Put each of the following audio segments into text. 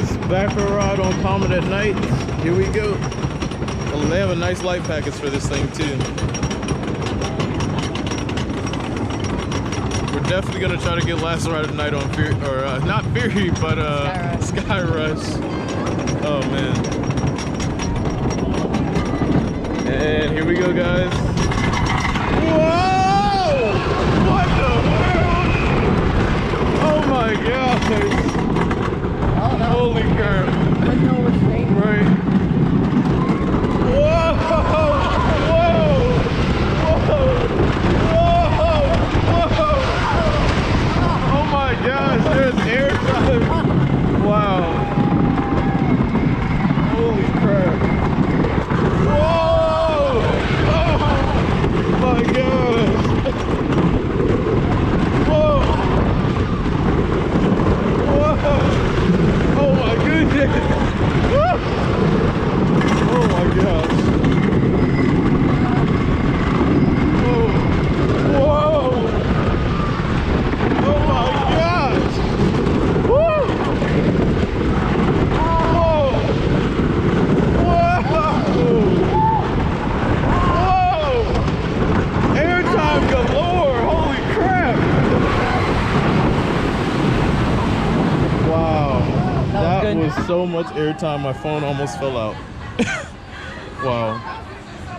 guys, back for a ride on Comet at night. Here we go. Well, they have a nice light package for this thing too. We're definitely gonna try to get last ride of the night on Fury, or not Fury, but Skyrush. Oh man. And here we go, guys. Whoa! What the world? Oh my gosh! Holy crap! Right. Whoa! Whoa! Whoa! Whoa! Whoa! Oh my gosh! There's air time. Wow! Holy crap! Whoa! Oh my gosh! Whoa! Whoa! Oh my goodness! Woo! Oh my gosh! Whoa! Whoa! Oh my gosh! Woo! Whoa! Whoa! Whoa! Airtime galore! Holy crap! Wow. That was so much airtime, my phone almost fell out. Wow.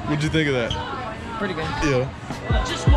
What'd you think of that? Pretty good. Yeah. Just